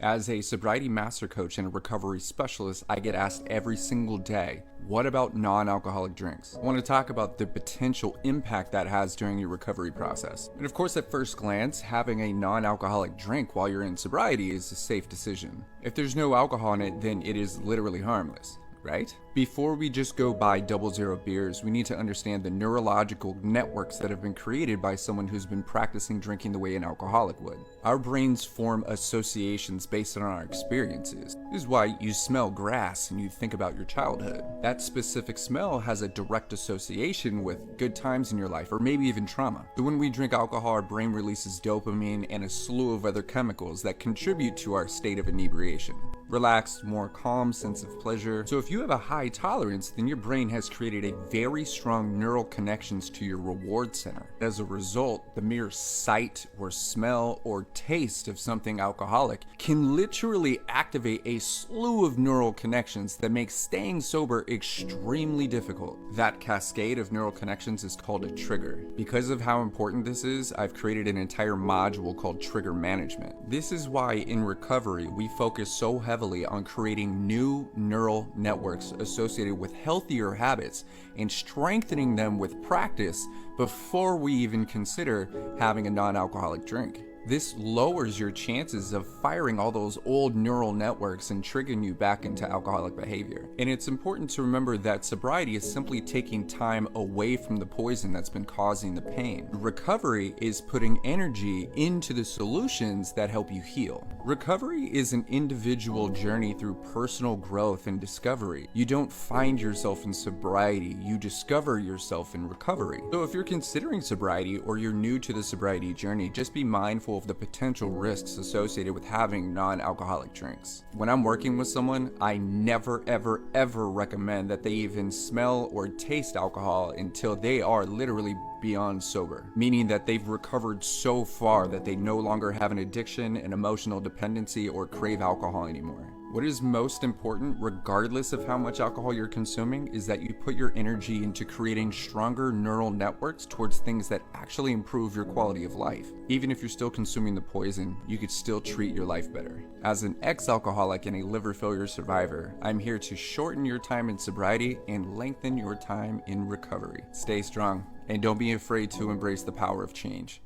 As a sobriety master coach and a recovery specialist, I get asked every single day, what about non-alcoholic drinks? I want to talk about the potential impact that has during your recovery process. And of course, at first glance, having a non-alcoholic drink while you're in sobriety is a safe decision. If there's no alcohol in it, then it is literally harmless, right? Before we just go buy 00 beers, we need to understand the neurological networks that have been created by someone who's been practicing drinking the way an alcoholic would. Our brains form associations based on our experiences. This is why you smell grass and you think about your childhood. That specific smell has a direct association with good times in your life, or maybe even trauma. So when we drink alcohol, our brain releases dopamine and a slew of other chemicals that contribute to our state of inebriation. Relaxed, more calm sense of pleasure. So if you have a high tolerance, then your brain has created a very strong neural connections to your reward center. As a result, the mere sight or smell or taste of something alcoholic can literally activate a slew of neural connections that make staying sober extremely difficult. That cascade of neural connections is called a trigger. Because of how important this is, I've created an entire module called trigger management. This is why in recovery, we focus so heavily on creating new neural networks associated with healthier habits and strengthening them with practice before we even consider having a non-alcoholic drink. This lowers your chances of firing all those old neural networks and triggering you back into alcoholic behavior. And it's important to remember that sobriety is simply taking time away from the poison that's been causing the pain. Recovery is putting energy into the solutions that help you heal. Recovery is an individual journey through personal growth and discovery. You don't find yourself in sobriety, you discover yourself in recovery. So if you're considering sobriety or you're new to the sobriety journey, just be mindful of the potential risks associated with having non-alcoholic drinks. When I'm working with someone, I never ever recommend that they even smell or taste alcohol until they are literally beyond sober, meaning that they've recovered so far that they no longer have an addiction, an emotional dependency, or crave alcohol anymore. What is most important, regardless of how much alcohol you're consuming, is that you put your energy into creating stronger neural networks towards things that actually improve your quality of life. Even if you're still consuming the poison, you could still treat your life better. As an ex-alcoholic and a liver failure survivor, I'm here to shorten your time in sobriety and lengthen your time in recovery. Stay strong, and don't be afraid to embrace the power of change.